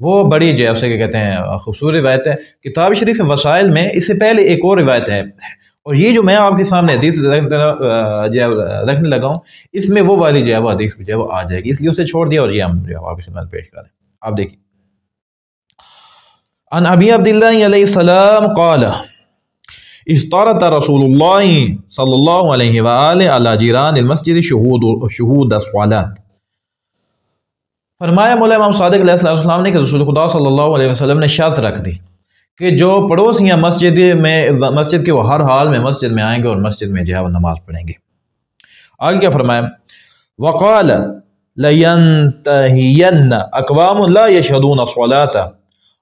وہ بڑی جو ہے اسے کیا کہتے ہیں خوبصورت روایت ہے کتاب شریف وسائل میں۔ اس سے پہلے ایک اور روایت ہے، اور یہ جو میں آپ کے سامنے حدیث رکھنے لگا ہوں، اس میں وہ والی جو ہے وہ حدیث جو ہے وہ آ جائے گی، اس لیے اسے چھوڑ دیا اور یہ ہم جو ہے آپ کے سامنے پیش کریں۔ آپ دیکھیں، عن ابی عبداللہ علیہ السلام قال اشترط رسول اللہ صلی اللہ علیہ وآلہ علی جیران المسجد شہود الصلاۃ۔ فرمایا مولا امام صادق علیہ السلام نے کہ رسول خدا صلی اللہ علیہ وسلم نے شرط رکھ دی کہ جو پڑوسیاں مسجد کے وہ ہر حال میں مسجد میں آئیں گے اور مسجد میں جو ہے وہ نماز پڑھیں گے۔ آگے کیا فرمایا، وقال لینتہین اقوام لا یشہدون الصلاۃ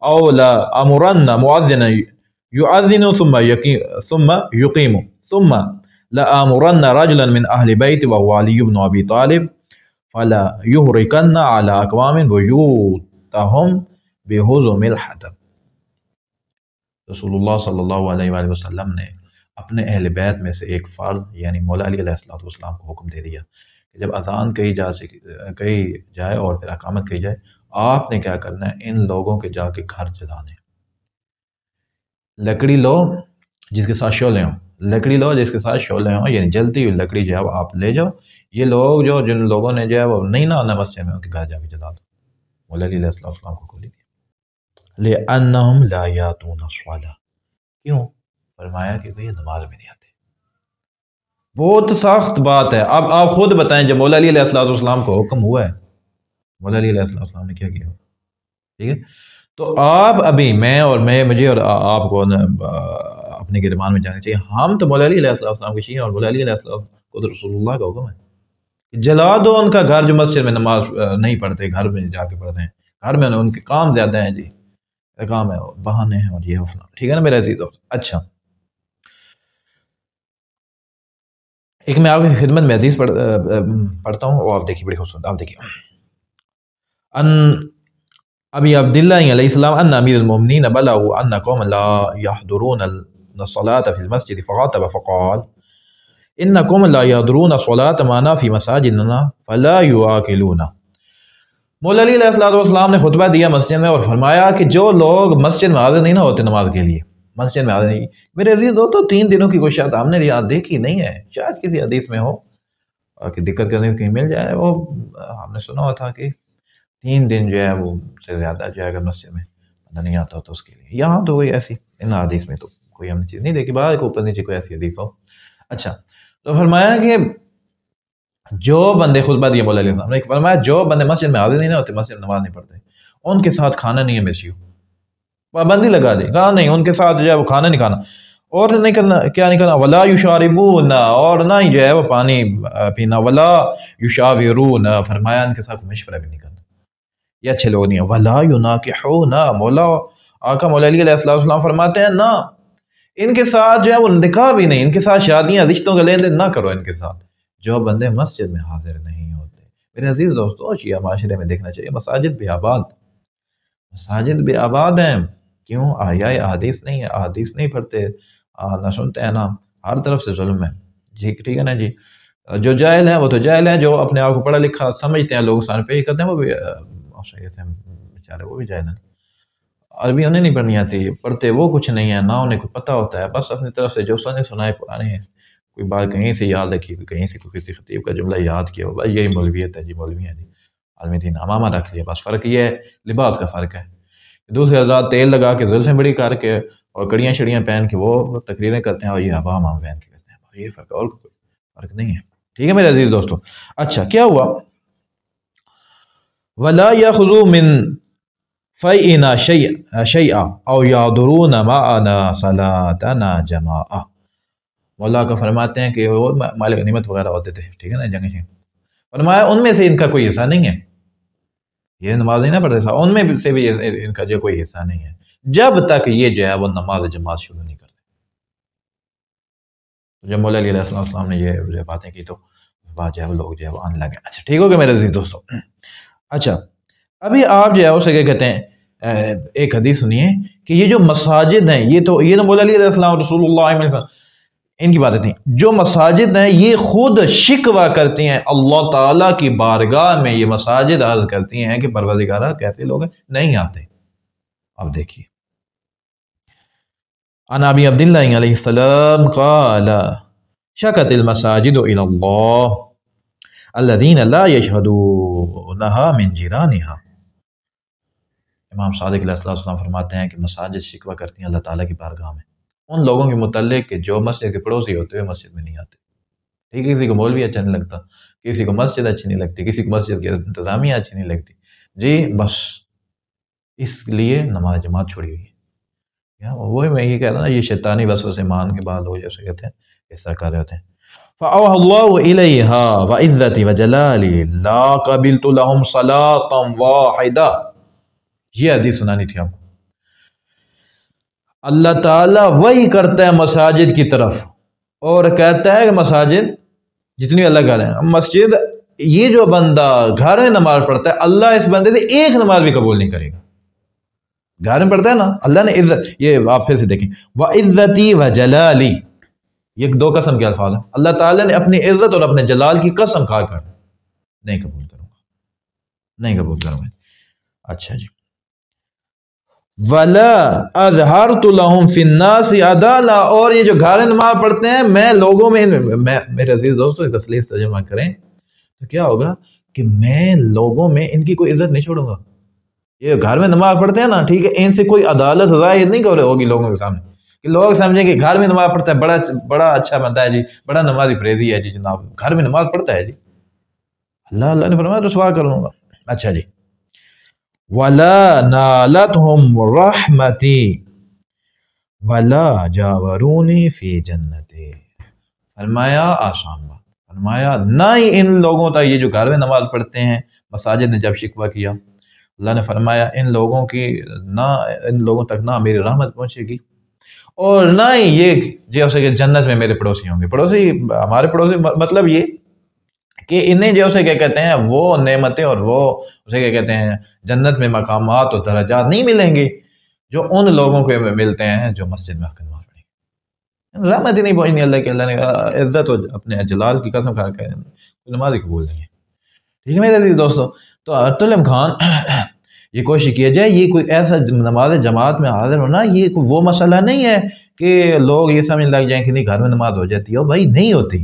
او لا امرن مؤذنا یؤذن ثم یقیم ثم لآمرن رجلا من اہل بیت وهو علی بن ابی طالب فلا یحرکن علی اقوام بیوتہم بہزم الحطب۔ رسول اللہ صلی اللہ علیہ وآلہ وسلم نے اپنے اہل بیت میں سے ایک فرد یعنی مولا علی علیہ السلام کو حکم دے دیا کہ جب اذان کہی جائے اور پھر اقامت کہی جائے، آپ نے کیا کرنا ہے، ان لوگوں کے جا کے گھر جلانے، لکڑی لو جس کے ساتھ شعلے ہوں، لکڑی لو جس کے ساتھ شعلے ہوں، یعنی جلتی ہوئی لکڑی جو ہے آپ لے جاؤ، یہ لوگ جن لوگوں نے جو ہے وہ نہیں نہ آنا مسجد میں، ان کے گھر جا کے جلا دو۔ مولا علی علیہ السلام کو کھولی دیا، لِأَنَّهُمْ لَا يَأْتُونَ الصَّلَاةَ، کیوں؟ فرمایا کہ یہ نماز میں نہیں آتے۔ بہت سخت بات ہے۔ اب آپ خود بتائیں، جب مولا علی علیہ السلام کو حکم ہوا ہے، مولا علی علیہ السلام نے کیا کیا؟ ٹھیک ہے، تو آپ ابھی مجھے اور آپ کو اپنے گرمان میں جانا چاہیے، ہم تو مولا علی علیہ السلام کے شیعہ، اور مولا علی علیہ السلام کو تو رسول اللہ کا حکم ہے، جلا دو ان کا گھر جو مسجد میں نماز نہیں پڑھتے، گھر میں جا کے پڑھتے ہیں، گھر میں ان کے کام زیادہ ہیں، جی کام ہے، بہانے ہیں اور یہ فلاں، ٹھیک ہے نا میرے عزیز دوست۔ اچھا، ایک میں آپ کی خدمت میں حدیث پڑھتا ہوں، اور آپ دیکھیے بڑی خوبصورت، آپ دیکھیے، ان ابی عبداللہ علیہ السلام ان امیر المؤمنین بلغوا ان قوم لا يحضرون الصلاة في المسجد فخاطب فقال انکم لا يحضرون الصلاة معنا في مساجدنا فلا يؤاکلون۔ مولا علی علیہ السلام نے خطبہ دیا مسجد میں اور فرمایا کہ جو لوگ مسجد میں حاضر نہیں نہ ہوتے نماز کے لیے، مسجد میں حاضر نہیں، میرے عزیز دوستو 3 دنوں کی کوئی شاید ہم نے یاد دیکھی نہیں ہے، شاید کسی حدیث میں ہو کہ دقت کرنے کہیں مل جائے، وہ ہم نے سنا ہوا تھا کہ 3 دن جو ہے وہ سے زیادہ جو ہے اگر مسجد میں بندہ نہیں آتا تو اس کے لیے، یہاں تو کوئی ایسی ان حدیث میں تو کوئی ہم نے چیز نہیں دیکھی، باہر کے اوپر نیچے کوئی ایسی حدیث ہو۔ اچھا، تو فرمایا کہ جو بندے خطبہ دیا مولا علیہ السلام نے فرمایا جو بندے مسجد میں حاضر نہیں ہوتے، مسجد میں نماز نہیں پڑھتے، ان کے ساتھ کھانا نہیں ہے مرچیو، پابندی لگا دی، کہا نہیں ان کے ساتھ جو ہے وہ کھانا نہیں کھانا، اور نہیں کرنا، کیا نہیں کرنا، ولا یشاربون، اور نہ ہی جو ہے وہ پانی پینا، ولا یشاورون، فرمایا ان کے ساتھ مشورہ بھی نہیں کرنا، یہ اچھے لوگ نہیں ہیں، ولا یناکحون، آقا مولا علی علیہ السلام فرماتے ہیں نہ ان کے ساتھ جو ہے وہ نکاح بھی نہیں، ان کے ساتھ شادیاں رشتوں کا لین دین نہ کرو ان کے ساتھ، جو بندے مسجد میں حاضر نہیں ہوتے۔ میرے عزیز دوستو، شیعہ معاشرے میں دیکھنا چاہیے مساجد بھی آباد ہیں، کیوں؟ آیا احادیث نہیں ہے، احادیث نہیں پڑھتے، نہ سنتے ہیں، نہ ہر طرف سے ظلم ہے، ٹھیک ہے نا جی۔ جو جاہل ہیں وہ تو جاہل ہیں، جو اپنے آپ کو پڑھا لکھا سمجھتے ہیں، لوگ سامنے پیش کرتے ہیں، وہ بھی بیچارے وہ بھی جاہل ہیں، عربی انہیں نہیں پڑھنی آتی، پڑھتے وہ کچھ نہیں ہے، نہ انہیں کو پتہ ہوتا ہے، بس اپنی طرف سے جو سنائے پرانے ہیں، کوئی بات کہیں سے یاد رکھی، کہیں سے کوئی کسی خطیب کا جملہ یاد کیا ہو، بس یہی مولویت ہے جی، مولوی ہیں جی، عالم دین امامہ رکھ لیا، بس فرق یہ ہے لباس کا فرق ہے، دوسرے حضرات تیل لگا کے زلفیں بڑی کر کے اور کڑیاں شڑیاں پہن کے وہ تقریریں کرتے ہیں، اور یہ عوام پہن کے کرتے ہیں، یہ فرق، اور کوئی فرق نہیں ہے، ٹھیک ہے میرے عزیز دوستو۔ اچھا، کیا ہوا، ولا یاخذوا من فیئنا شیئا او یحضرون معنا صلاتنا جماعہ۔ مولا کا فرماتے ہیں کہ وہ مال غنیمت وغیرہ ہوتے تھے، ٹھیک ہے نا، جنگیں، فرمایا ان میں سے ان کا کوئی حصہ نہیں ہے، یہ نماز نہیں نہ پڑھتے تھا، ان میں سے بھی ان کا جو کوئی حصہ نہیں ہے جب تک یہ جو ہے وہ نماز جماعت شروع نہیں کرتے۔ جب مولا علی علیہ السلام نے یہ باتیں کی تو بات جو ہے وہ لوگ جو ہے وہ آنے لگے۔ اچھا، ٹھیک ہو گیا میرے عزیز دوستو۔ اچھا، ابھی آپ جو ہے اسے کیا کہتے ہیں، ایک حدیث سنیے کہ یہ جو مساجد ہیں، یہ تو مولا علی علیہ السلام رسول اللہ ان کی باتیں تھیں۔ جو مساجد ہیں یہ خود شکوہ کرتی ہیں اللہ تعالیٰ کی بارگاہ میں، یہ مساجد عرض کرتی ہیں کہ پروردگارہ کیسے لوگ ہیں نہیں آتے۔ اب دیکھیے عن ابی عبداللہ علیہ السلام قال شکت المساجد الى اللہ الذین لا یشہدونها من جیرانها۔ امام صادق علیہ السلام فرماتے ہیں کہ مساجد شکوہ کرتی ہیں اللہ تعالیٰ کی بارگاہ میں ان لوگوں کے متعلق کہ جو مسجد کے پڑوسی ہوتے ہوئے مسجد میں نہیں آتے۔ ٹھیک ہے، کسی کو مولوی اچھا نہیں لگتا، کسی کو مسجد اچھی نہیں لگتی، کسی کو مسجد کی انتظامیہ اچھی نہیں لگتی، جی بس اس لیے نماز جماعت چھوڑی ہوئی ہے۔ وہی میں یہ کہہ رہا نا، یہ شیطانی وسوسے مان کے بعد لوگ جیسے کہتے ہیں اس طرح کر رہے ہوتے ہیں۔ فَأَوْحَى اللَّهُ إِلَيْهَا وَعِزَّتِي وَجَلَالِي لَا قَبِلْتُ لَهُمْ صَلَاةً وَاحِدَةً۔ یہ حدیث سنانی تھی آپ کو۔ اللہ تعالیٰ وہی کرتا ہے مساجد کی طرف اور کہتا ہے کہ مساجد جتنی اللہ کر رہے ہیں مسجد، یہ جو بندہ گھر میں نماز پڑھتا ہے اللہ اس بندے سے ایک نماز بھی قبول نہیں کرے گا۔ گھر میں پڑھتا ہے نا، اللہ نے عزت، یہ آپ پھر سے دیکھیں، وَعِزَّتِي وَجَلَالِي، یہ دو قسم کے الفاظ ہیں۔ اللہ تعالیٰ نے اپنی عزت اور اپنے جلال کی قسم کھا کر نہیں قبول کروں گا، نہیں قبول کروں گا۔ اچھا جی، وَلَا أَظْهَرْتُ لَهُمْ فِي النَّاسِ عَدَالَةً، اور یہ جو گھر میں نماز پڑھتے ہیں میں لوگوں میں میرے عزیز دوستو تسلیس ترجمہ کریں تو کیا ہوگا کہ میں لوگوں میں ان کی کوئی عزت نہیں چھوڑوں گا۔ یہ گھر میں نماز پڑھتے ہیں نا، ٹھیک ہے، ان سے کوئی عدالت ظاہر نہیں کر ہوگی لوگوں کے سامنے کہ لوگ سمجھیں کہ گھر میں نماز پڑھتا ہے بڑا اچھا بنتا ہے جی، بڑا نمازی پریزی ہے جی، جناب گھر میں نماز پڑھتا ہے جی، اللہ نے فرمایا رسوا کر لوں گا۔ اچھا جی، وَلَا نَالَتْهُمْ رَحْمَتِي وَلَا جَاوَرُونِي فِي جَنَّتِي۔ فرمایا آسان بات، فرمایا نہ ہی ان لوگوں تک، یہ جو گھر میں نماز پڑھتے ہیں مساجد نے جب شکوہ کیا، اللہ نے فرمایا ان لوگوں تک نہ میری رحمت پہنچے گی اور نہ ہی یہ جیسے کہ جنت میں میرے پڑوسی ہوں گے۔ پڑوسی ہمارے پڑوسی مطلب یہ کہ انہیں جو اسے کیا کہتے ہیں وہ نعمتیں اور وہ اسے کیا کہتے ہیں جنت میں مقامات اور درجات نہیں ملیں گے جو ان لوگوں کو ملتے ہیں جو مسجد میں آ کر نماز پڑھیں گے۔ رحمت ہی نہیں پہنچنی اللہ کی، اللہ نے عزت اور اپنے جلال کی قسم کھا کے نماز ہی قبول نہیں ہے۔ ٹھیک ہے میرے عزیز دوستو، تو ہر امکان یہ کوشش کیا جائے یہ کوئی ایسا نماز جماعت میں حاضر ہونا، یہ کوئی وہ مسئلہ نہیں ہے کہ لوگ یہ سمجھ لگ جائیں کہ نہیں گھر میں نماز ہو جاتی ہے، بھائی نہیں ہوتی،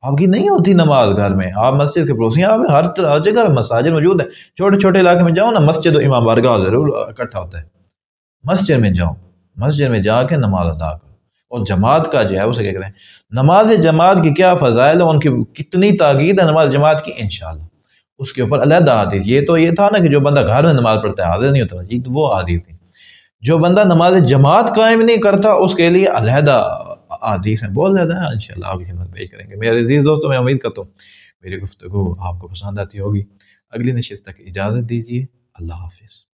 آپ کی نہیں ہوتی نماز گھر میں، آپ مسجد کے پڑوسی ہیں، آپ ہر جگہ مساجد موجود ہیں، چھوٹے چھوٹے علاقے میں جاؤ نا، مسجد و امام بارگاہ ضرور اکٹھا ہوتا ہے، مسجد میں جاؤ، مسجد میں جا کے نماز ادا کرو۔ اور جماعت کا جو ہے اسے کیا کہتے ہیں، نماز جماعت کی کیا فضائل ہے، ان کی کتنی تاکید ہے نماز جماعت کی، انشاءاللہ اس کے اوپر علیحدہ حدیث۔ یہ تو یہ تھا نا کہ جو بندہ گھر میں نماز پڑھتا ہے حاضر نہیں ہوتا، یہ وہ حدیث تھی۔ جو بندہ نماز جماعت قائم نہیں کرتا اس کے لیے علیحدہ حدیث ہیں، بہت زیادہ ہیں، انشاءاللہ آپ کی خدمت پیش کریں گے۔ میرے عزیز دوستو میں امید کرتا ہوں میری گفتگو آپ کو پسند آتی ہوگی۔ اگلی نشست تک اجازت دیجیے، اللہ حافظ۔